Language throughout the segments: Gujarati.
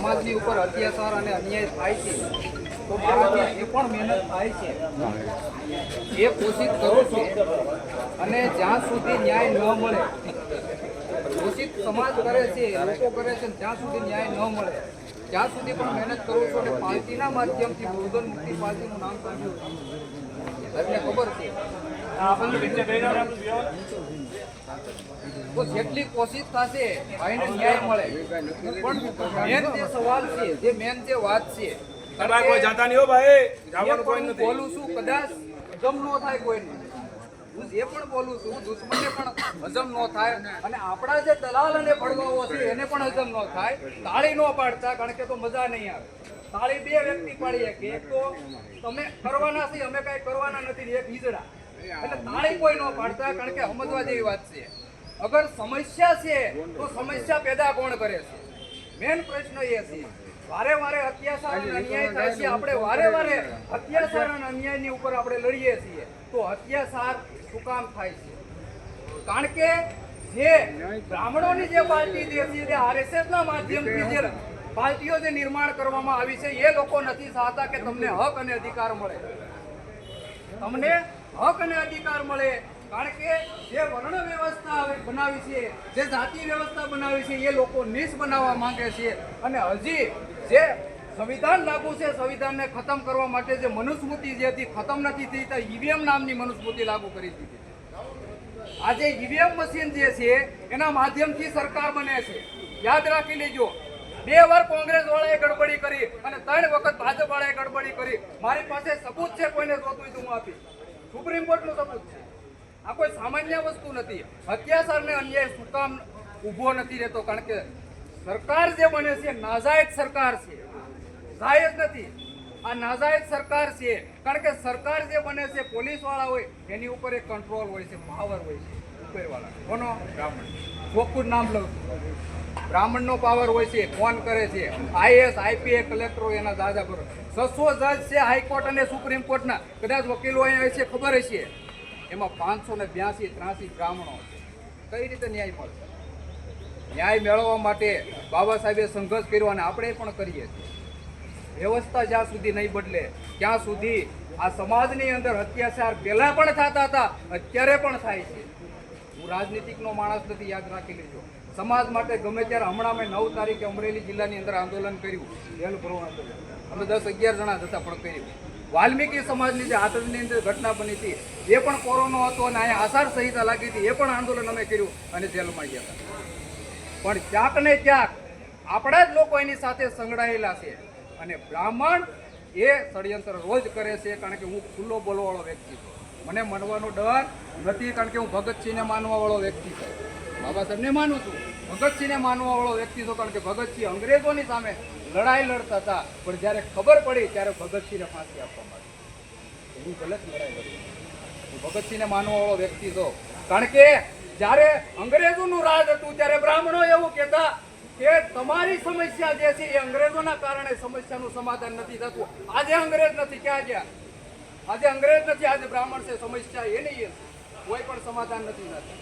સમાજની ઉપર અત્યાચાર અને અન્યાય થાય છે તો મારાથી એ પણ મહેનત થાય છે, એ કોશિશ કરું છું. અને જ્યાં સુધી ન્યાય ન મળે, કોશિશ સમાજ કરે છે, લોકો કરે છે, જ્યાં સુધી ન્યાય ન મળે ત્યાં સુધી પણ મહેનત કરું છું. અને પાર્ટીના માધ્યમથી બહુજન મુક્તિ પાર્ટીનું નામ સાંભળ્યું એટલે ખબર છે તો જેટલી કોશિશ થશે ભાઈને ન્યાય મળે. પણ મેન જે સવાલ છે, જે મેન જે વાત છે, કોઈ જાતા નહીં હો ભાઈ, જવાનું કોઈ નથી. બોલું છું કદાચ હજમ ન થાય કોઈને, હું જે પણ બોલું છું દુશ્મનને પણ હજમ ન થાય અને આપણા જે દલાલ અને ભડવાઓ છે એને પણ હજમ ન થાય. તાળી ન પાડતા, કારણ કે તો મજા નહીં આવે. તાળી બે વ્યક્તિ પાડીએ કે એક તો તમે કરવાના છે, અમે કઈ કરવાના નથી, એક ઈજડા. એટલે તાળી કોઈ ન પાડતા, કારણ કે સમજવા જેવી વાત છે. અગર સમસ્યા છે તો સમસ્યા પેદા કોણ કરે છે? મેન પ્રશ્ન એ છે. વારે વારે અત્યાચાર અને અન્યાય થાય છે, આપણે વારે વારે અત્યાચાર અને અન્યાયની ઉપર આપણે લડીએ છીએ, તો અત્યાચાર શું કામ થાય છે? કારણ કે જે બ્રાહ્મણોની જે પાર્ટી જે છે, જે આરએસએસ ના માધ્યમથી જે પાર્ટીઓ જે નિર્માણ કરવામાં આવી છે, એ લોકો નથી ચાહતા કે તમને હક અને અધિકાર મળે. તમને હક અને અધિકાર મળે, કારણ કે જે વર્ણ વ્યવસ્થા બનાવી છે, જે જાતિ વ્યવસ્થા બનાવી છે, એ લોકો નીચ બનાવવા માંગે છે. અને હજી જે સંવિધાન લાગુ છે, સંવિધાનને ખતમ કરવા માટે જે મનુસ્મૃતિ જે હતી ખતમ નથી થઈ, તો ઈવીએમ નામની મનુસ્મૃતિ લાગુ કરી દીધી. આજે ઈવીએમ મશીન જે છે એના માધ્યમથી સરકાર બને છે. યાદ રાખી લેજો, 2 વાર કોંગ્રેસ વાળાએ ગડબડી કરી અને 3 વખત ભાજપ વાળાએ ગડબડી કરી. મારી પાસે સબૂત છે, કોઈને જોતું હોય તો હું આપીશ. સુપ્રીમ કોર્ટનું સબૂત છે. આ કોઈ સામાન્ય વસ્તુ નથી. અત્યાચાર ને અન્યાય શું કામ ઊભો નથી રહેતો? કારણ કે સરકાર જે બને છે નાજાયજ સરકાર છે, જાયજ નથી. આ નાજાયજ સરકાર છે, કારણ કે સરકાર જે બને છે પોલીસ વાળા હોય એની ઉપર એક કંટ્રોલ હોય છે, પાવર હોય છે ઉપરવાળા. કોનો? બ્રાહ્મણ. ચોખ્ખું નામ લઉં છું, બ્રાહ્મણનો પાવર હોય છે, ફોન કરે છે. આઈએસ આઈપીએસ કલેક્ટરો એના દાદા પર 600 જજ છે હાઈકોર્ટ અને સુપ્રીમ કોર્ટના, કદાચ વકીલો અહીંયા છે, ખબર હશે. એમાં 582-83 બ્રાહ્મણો છે. કઈ રીતે ન્યાય મળે? ન્યાય મેળવવા માટે બાબા સાહેબે સંઘર્ષ કર્યો અને આપણે પણ કરીએ છીએ. વ્યવસ્થા જ્યાં સુધી નહીં બદલે ત્યાં સુધી આ સમાજની અંદર અત્યાચાર પહેલા પણ થતા હતા, અત્યારે પણ થાય છે. હું રાજનીતિકનો માણસ નથી, યાદ રાખી લેજો. સમાજ માટે ગમે ત્યારે, હમણાં મેં 9 તારીખે અમરેલી જિલ્લાની અંદર આંદોલન કર્યું, જેલ ભરવા આંદોલન. અમે 10-11 જણા હતા પણ કર્યું. વાલ્મીકી સમાજની જે આતંકની અંદર ઘટના બની હતી એ પણ કોરોના હતો અને અહીંયા આચાર સંહિતા લાગી હતી, એ પણ આંદોલન અમે કર્યું અને જેલમાં ગયા હતા. પણ ક્યાંક ને ક્યાંક આપણા જ લોકો એની સાથે સંકળાયેલા છે. અને બ્રાહ્મણ એ ષડયંત્ર રોજ કરે છે, કારણ કે હું ખુલ્લો બોલવાવાળો વ્યક્તિ છું. મને માનવાનો ડર નથી, કારણ કે હું ભગતસિંહને માનવાવાળો વ્યક્તિ છું. બાબા સાહેબને માનું છું, ભગતસિંહને માનવાવાળો વ્યક્તિ છું, કારણ કે ભગતસિંહ અંગ્રેજોની સામે લડાઈ લડતા હતા. પણ જ્યારે ખબર પડી ત્યારે ભગતસિંહને ફાંસી આપવામાં આવી. હું ગલત લડાઈ લડી, હું ભગતસિંહને માનવાવાળો વ્યક્તિ છું. કારણ કે જ્યારે અંગ્રેજોનું રાજ હતું ત્યારે બ્રાહ્મણો એવું કહેતા કે તમારી સમસ્યા જે છે એ અંગ્રેજોના કારણે સમસ્યાનું સમાધાન નથી થતું. આજે અંગ્રેજ નથી, ક્યાં ગયા? આજે અંગ્રેજ નથી, આજે બ્રાહ્મણ છે. સમસ્યા એ નહીં, કોઈ પણ સમાધાન નથી થતું.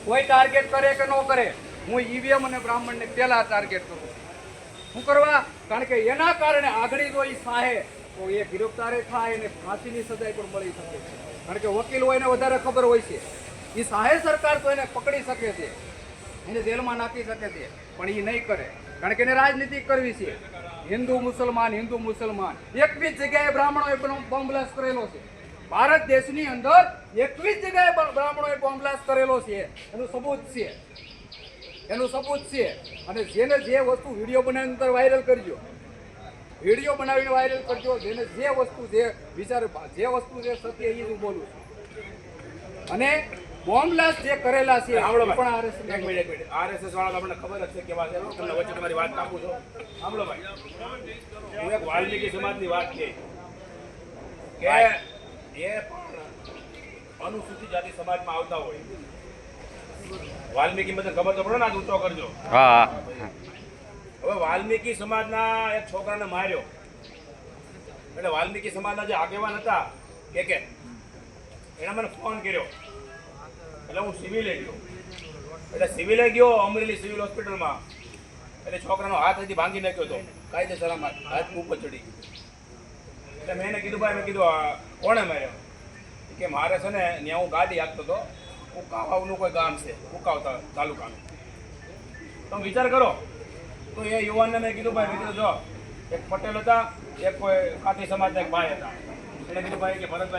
કોઈ ટાર્ગેટ કરે કે ન કરે, હું ઈવીએમ અને બ્રાહ્મણને પહેલા ટાર્ગેટ કરું છું. શું કરવા? કારણ કે એના કારણે આગળ જો એ સાહે તો એ ગિરફ્તારે થાય અને ફાંસીની સજાઈ પણ મળી શકે છે. કારણ કે વકીલ હોય એને વધારે ખબર હોય છે. એ સાહે સરકાર તો એને પકડી શકે છે, એને જેલમાં નાખી શકે છે, પણ એ નહીં કરે. કારણ કે એને રાજનીતિ કરવી છે. હિન્દુ મુસલમાન 21 જગ્યાએ બ્રાહ્મણોએ બોમ્બ બ્લાસ્ટ કરેલો છે. ભારત દેશની અંદર 21 જગ્યાએ બ્રાહ્મણોએ બોમ્બ બ્લાસ્ટ કરેલો છે. એનું સબૂત છે, એનું સબૂત છે. અને જેને જે વસ્તુ વિડીયો બનાવીને અંદર વાયરલ કરજો, વિડીયો બનાવીને વાયરલ કરજો. જેને જે વસ્તુ જે વિચારે, જે વસ્તુ જે સત્ય એ જ હું બોલું છું. અને બોમ્બ બ્લાસ્ટ જે કરેલા છે પણ આરએસએસ વાળા તમને ખબર જ છે કેવા છે. તમને વચ્ચે તમારી વાત કાપું છો, સાંભળો ભાઈ. હું એક વાલ્મીકી સમાજની વાત કહી કે એ અનુસૂચિત જાતિ સમાજમાં આવતા હોય. વાલ્મીકી મને ખબર તો પડે ને, ઊંચો કરજો. હા. હવે વાલ્મીકી સમાજના એક છોકરાને માર્યો એટલે વાલ્મીકી સમાજના જે આગેવાન હતા કે એના મને ફોન કર્યો. એટલે હું સિવિલે ગયો. એટલે સિવિલે ગયો, અમરેલી સિવિલ હોસ્પિટલમાં. એટલે છોકરાનો હાથ હજી ભાંગી નાખ્યો હતો કાયદેસર આમાં હાથ ઉપર ચડી ગયો. એટલે મેં એને કીધું ભાઈ, મેં કીધું આ કોણે માર્યો? કે મારે છે ને ત્યાં હું ગાડી આપતો હતો, ઉકાવાનું કોઈ ગામ છે, ઉકાવતા તાલુકાનું. તમે વિચાર કરો. તો એ યુવાનને મેં કીધું ભાઈ, મિત્રો જો એક પટેલ હતા, એક કોઈ કાઠી સમાજના એક ભાઈ હતા. એને કીધું ભાઈ કે ભરતભાઈ